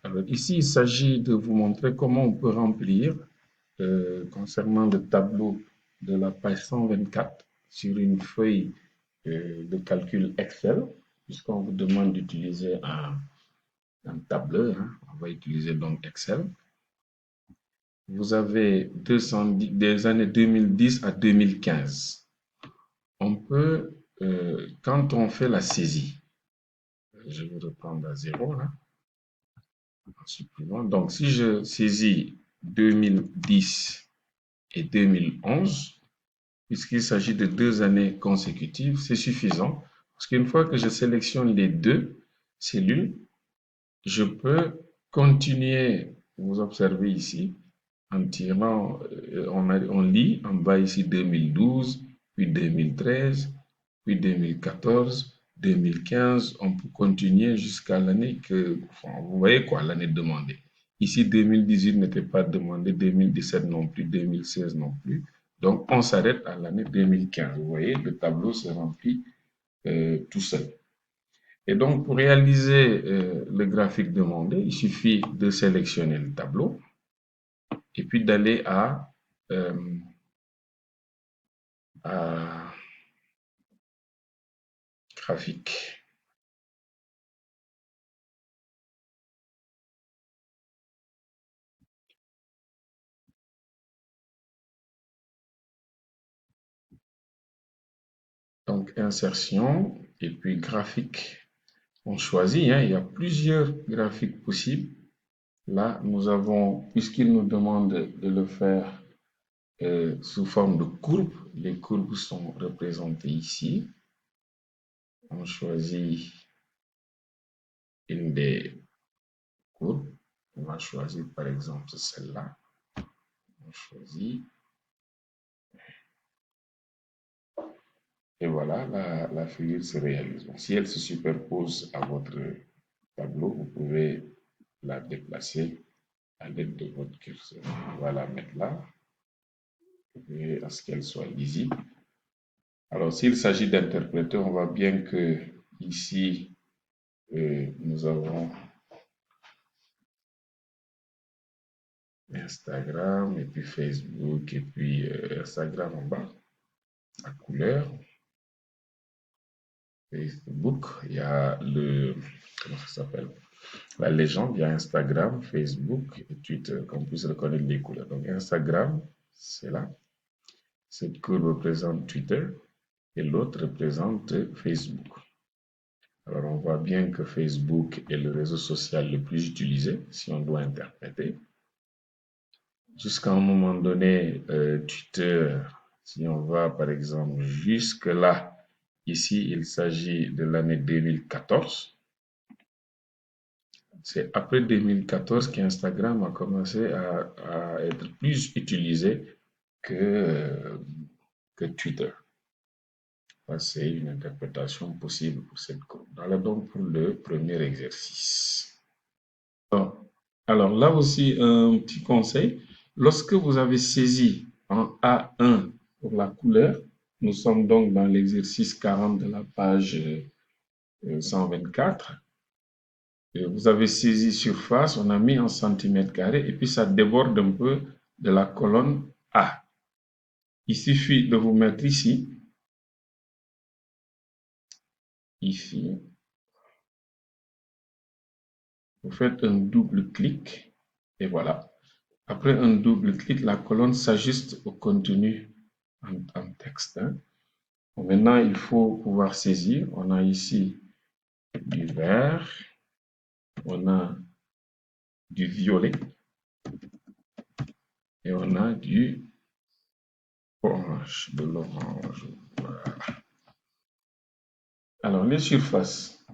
Alors, ici, il s'agit de vous montrer comment on peut remplir concernant le tableau de la page 124 sur une feuille de calcul Excel, puisqu'on vous demande d'utiliser un tableur, hein. On va utiliser donc Excel. Vous avez 210, des années 2010 à 2015. On peut, quand on fait la saisie, je vais reprendre à zéro là, en supprimant. Donc, si je saisis 2010 et 2011, puisqu'il s'agit de 2 années consécutives, c'est suffisant. Parce qu'une fois que je sélectionne les deux cellules, je peux continuer, vous observez ici, en tirant, on lit en bas ici 2012, puis 2013, puis 2014, 2015, on peut continuer jusqu'à l'année que, enfin, vous voyez quoi, l'année demandée. Ici, 2018 n'était pas demandé, 2017 non plus, 2016 non plus. Donc, on s'arrête à l'année 2015. Vous voyez, le tableau se remplit tout seul. Et donc, pour réaliser le graphique demandé, il suffit de sélectionner le tableau et puis d'aller à graphique. Donc, insertion et puis graphique. On choisit, hein, il y a plusieurs graphiques possibles. Là, nous avons, puisqu'il nous demande de le faire sous forme de courbe, les courbes sont représentées ici. On choisit une des courbes. On va choisir par exemple celle-là. On choisit. Et voilà, la figure se réalise. Donc, si elle se superpose à votre tableau, vous pouvez la déplacer à l'aide de votre curseur. On va la mettre là, et à ce qu'elle soit lisible. Alors, s'il s'agit d'interpréter, on voit bien que ici, nous avons Instagram, et puis Facebook, et puis Instagram en bas, la couleur. Facebook, il y a comment ça s'appelle? La légende, il y a Instagram, Facebook et Twitter, qu'on puisse reconnaître les couleurs. Donc, Instagram, c'est là. Cette courbe représente Twitter et l'autre représente Facebook. Alors, on voit bien que Facebook est le réseau social le plus utilisé, si on doit interpréter. Jusqu'à un moment donné, Twitter, si on va par exemple jusque là, ici, il s'agit de l'année 2014. C'est après 2014 qu'Instagram a commencé à être plus utilisé que Twitter. C'est une interprétation possible pour cette courbe. Voilà donc pour le premier exercice. Bon. Alors là aussi, un petit conseil. Lorsque vous avez saisi en A1 pour la couleur, nous sommes donc dans l'exercice 40 de la page 124. Vous avez saisi surface, on a mis en centimètres carrés et puis ça déborde un peu de la colonne A. Il suffit de vous mettre ici, vous faites un double clic et voilà. Après un double clic, la colonne s'ajuste au contenu en texte, hein. Bon, maintenant, il faut pouvoir saisir. On a ici du vert, on a du violet et on a du orange, de l'orange. Voilà. Alors, les surfaces.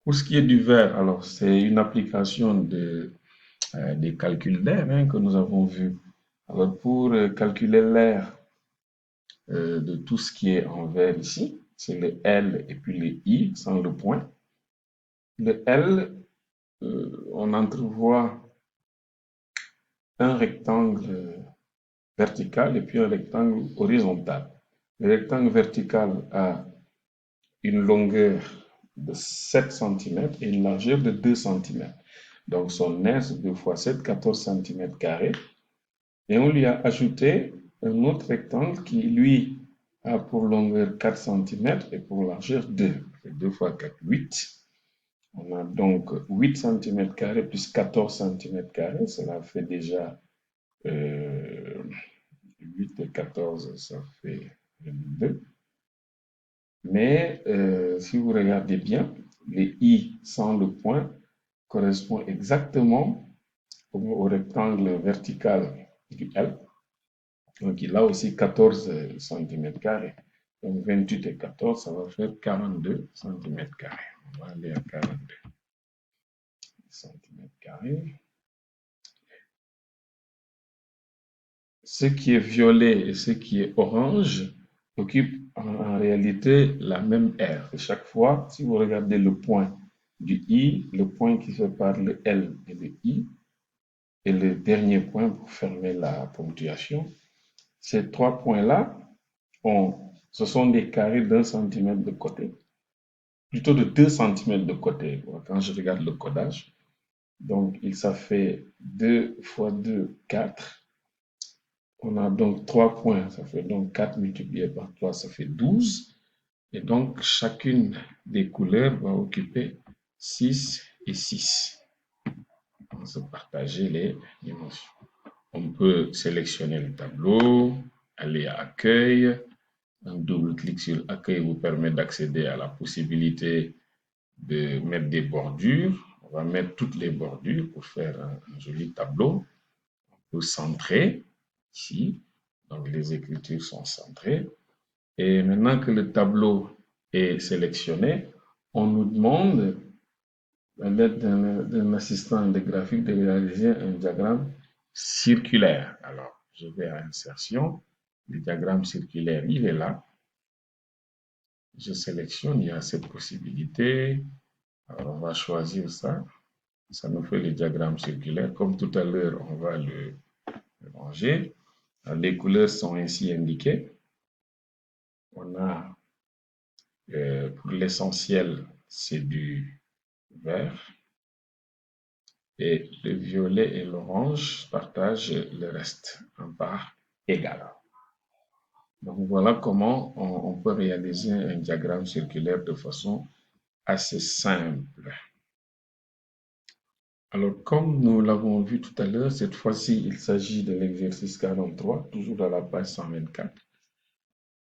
Pour ce qui est du vert, alors c'est une application des calculs d'air, hein, que nous avons vu. Alors, pour calculer l'air de tout ce qui est en vert ici, c'est le L et puis le I sans le point. Le L, on entrevoit un rectangle vertical et puis un rectangle horizontal. Le rectangle vertical a une longueur de 7 cm et une largeur de 2 cm. Donc son aire, c'est 2 fois 7, 14 cm². Et on lui a ajouté un autre rectangle qui, lui, a pour longueur 4 cm et pour largeur 2. 2 fois 4, 8. On a donc 8 cm² plus 14 cm². Cela fait déjà 8 et 14, ça fait 2. Mais si vous regardez bien, les i sans le point correspond exactement au rectangle vertical du L. Donc il a aussi 14 cm². Donc 28 et 14, ça va faire 42 cm². On va aller à 42 cm². Ce qui est violet et ce qui est orange occupent en réalité la même aire. Et chaque fois, si vous regardez le point du I, le point qui sépare le L et le I, et le dernier point pour fermer la ponctuation, ces trois points-là, ce sont des carrés d'1 cm de côté, plutôt de 2 cm de côté, quand je regarde le codage. Donc, ça fait 2 fois 2, 4. On a donc 3 points, ça fait donc 4 multiplié par 3, ça fait 12. Et donc, chacune des couleurs va occuper 6 et 6. On va se partager les dimensions. On peut sélectionner le tableau, aller à Accueil. Un double clic sur Accueil vous permet d'accéder à la possibilité de mettre des bordures. On va mettre toutes les bordures pour faire un joli tableau. On peut centrer ici. Donc, les écritures sont centrées. Et maintenant que le tableau est sélectionné, on nous demande, à l'aide d'un assistant de graphique, de réaliser un diagramme circulaire. Alors, je vais à Insertion. Le diagramme circulaire, il est là. Je sélectionne, il y a cette possibilité. Alors, on va choisir ça. Ça nous fait le diagramme circulaire. Comme tout à l'heure, on va le ranger. Les couleurs sont ainsi indiquées. On a, pour l'essentiel, c'est du vert. Et le violet et l'orange partagent le reste en part égale. Donc voilà comment on peut réaliser un diagramme circulaire de façon assez simple. Alors, comme nous l'avons vu tout à l'heure, cette fois-ci, il s'agit de l'exercice 43, toujours à la page 124.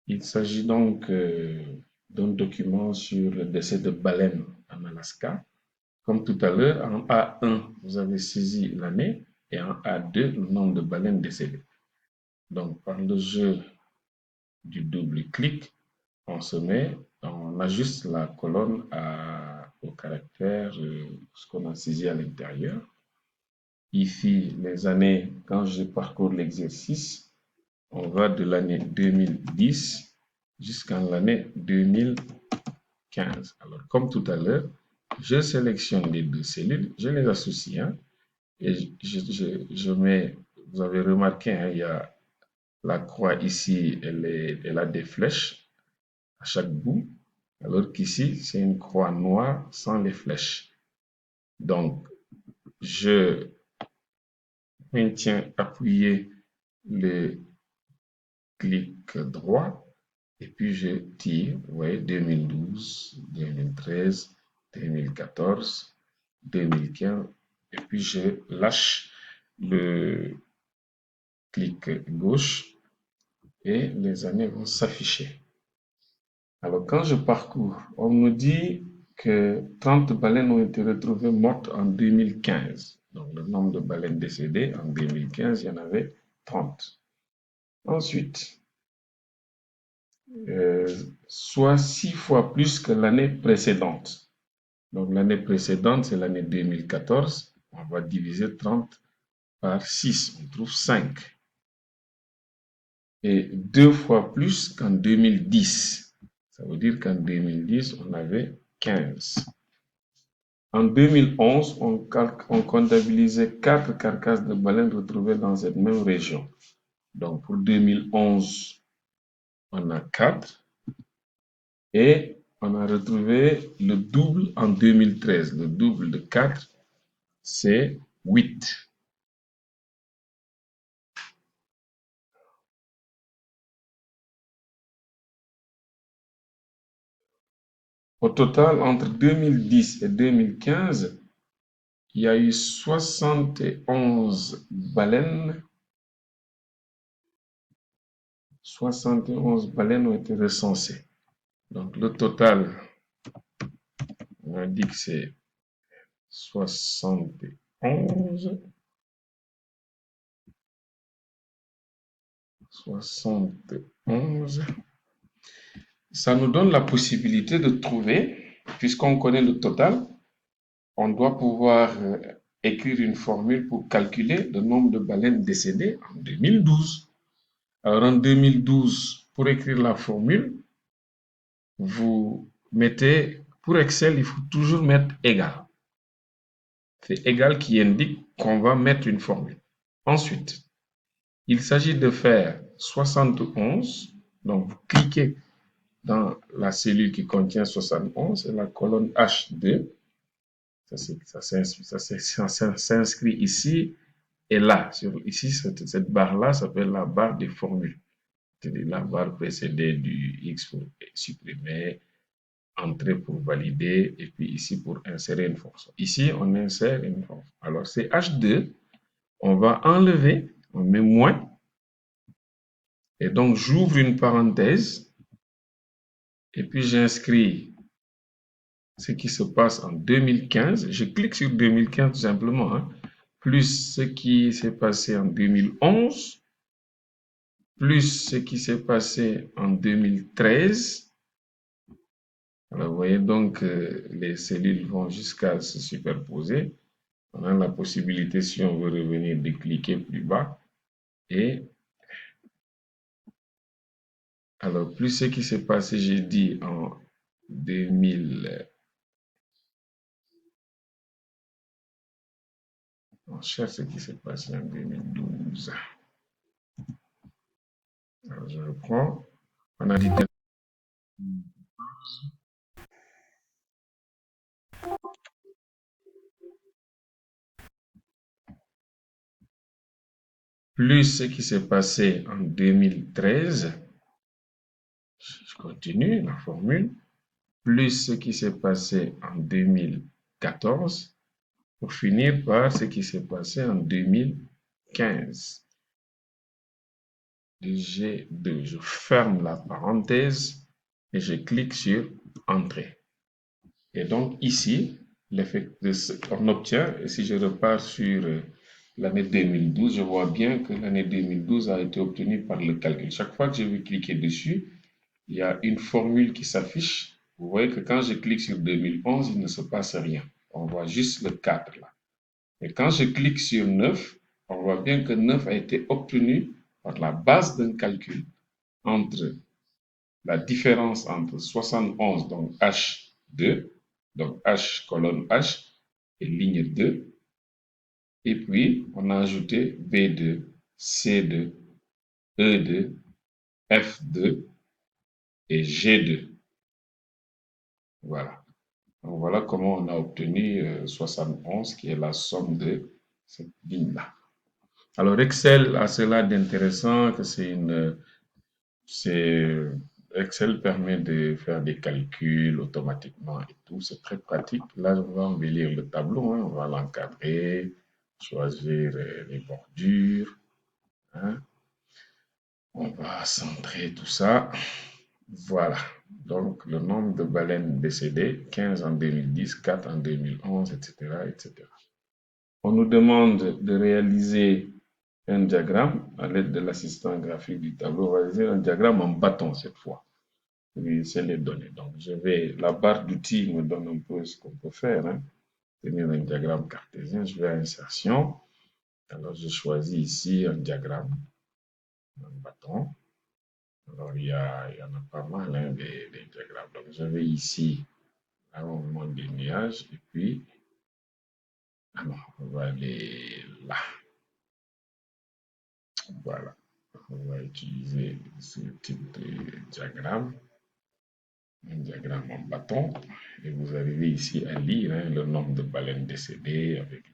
Il s'agit donc d'un document sur le décès de baleines en Alaska. Comme tout à l'heure, en A1, vous avez saisi l'année et en A2, le nombre de baleines décédées. Donc, par le jeu du double clic, on ajuste la colonne au caractère, ce qu'on a saisi à l'intérieur. Ici, les années, quand je parcours l'exercice, on va de l'année 2010 jusqu'à l'année 2015. Alors, comme tout à l'heure, je sélectionne les deux cellules, je les associe, et je mets, vous avez remarqué, il y a la croix ici, elle a des flèches à chaque bout, alors qu'ici, c'est une croix noire sans les flèches. Donc, je maintiens appuyé le clic droit et puis je tire, vous voyez, 2012, 2013, 2014, 2015 et puis je lâche le clic gauche et les années vont s'afficher. Alors quand je parcours, on nous dit que 30 baleines ont été retrouvées mortes en 2015. Donc le nombre de baleines décédées en 2015, il y en avait 30. Ensuite, soit 6 fois plus que l'année précédente. Donc l'année précédente, c'est l'année 2014. On va diviser 30 par 6, on trouve 5. Et 2 fois plus qu'en 2010. Ça veut dire qu'en 2010, on avait 15. En 2011, on comptabilisait 4 carcasses de baleines retrouvées dans cette même région. Donc pour 2011, on a 4. Et on a retrouvé le double en 2013. Le double de 4, c'est 8. Au total, entre 2010 et 2015, il y a eu 71 baleines. 71 baleines ont été recensées. Donc le total, on a dit que c'est 71. 71. Ça nous donne la possibilité de trouver, puisqu'on connaît le total, on doit pouvoir écrire une formule pour calculer le nombre de baleines décédées en 2012. Alors en 2012, pour écrire la formule, vous mettez, pour Excel, il faut toujours mettre égal. C'est égal qui indique qu'on va mettre une formule. Ensuite, il s'agit de faire 71. Donc, vous cliquez dans la cellule qui contient 71 et la colonne H2. Ça s'inscrit ici et là. Ici, cette barre-là s'appelle la barre des formules. C'est-à-dire la barre précédée du X pour supprimer, entrer pour valider, et puis ici pour insérer une fonction. Ici, on insère une fonction. Alors, c'est H2. On va enlever, on met moins. Et donc, j'ouvre une parenthèse. Et puis, j'inscris ce qui se passe en 2015. Je clique sur 2015 tout simplement, hein, plus ce qui s'est passé en 2011, plus ce qui s'est passé en 2013. Alors, vous voyez donc les cellules vont jusqu'à se superposer. On a la possibilité, si on veut revenir, de cliquer plus bas. Et alors, plus ce qui s'est passé, j'ai dit, en 2000. On cherche ce qui s'est passé en 2012. Alors, je reprends. On a dit plus ce qui s'est passé en 2013. Je continue la formule. Plus ce qui s'est passé en 2014. Pour finir par ce qui s'est passé en 2015. G2. Je ferme la parenthèse et je clique sur Entrée. Et donc ici, on obtient, et si je repars sur l'année 2012, je vois bien que l'année 2012 a été obtenue par le calcul. Chaque fois que je vais cliquer dessus, il y a une formule qui s'affiche. Vous voyez que quand je clique sur 2011, il ne se passe rien. On voit juste le 4 là. Et quand je clique sur 9, on voit bien que 9 a été obtenu par la base d'un calcul entre la différence entre 71, donc H2, donc H colonne H et ligne 2. Et puis, on a ajouté B2, C2, E2, F2 et G2. Voilà. Donc, voilà comment on a obtenu 71, qui est la somme de cette ligne-là. Alors, Excel a cela d'intéressant que Excel permet de faire des calculs automatiquement et tout. C'est très pratique. Là, on va embellir le tableau, hein. On va l'encadrer, choisir les bordures, hein. On va centrer tout ça. Voilà. Donc, le nombre de baleines décédées, 15 en 2010, 4 en 2011, etc., etc. On nous demande de réaliser un diagramme à l'aide de l'assistant graphique du tableau. On va réaliser un diagramme en bâton cette fois. Oui, c'est les données. Donc, la barre d'outils me donne un peu ce qu'on peut faire, hein. Tenir un diagramme cartésien, je vais à insertion. Alors, je choisis ici un diagramme, un bâton. Alors, il y en a pas mal, hein, des diagrammes. Donc, je vais ici, à un moment des nuages, et puis, alors, on va aller là. Voilà. On va utiliser ce type de diagramme, un diagramme en bâton, et vous arrivez ici à lire, hein, le nombre de baleines décédées avec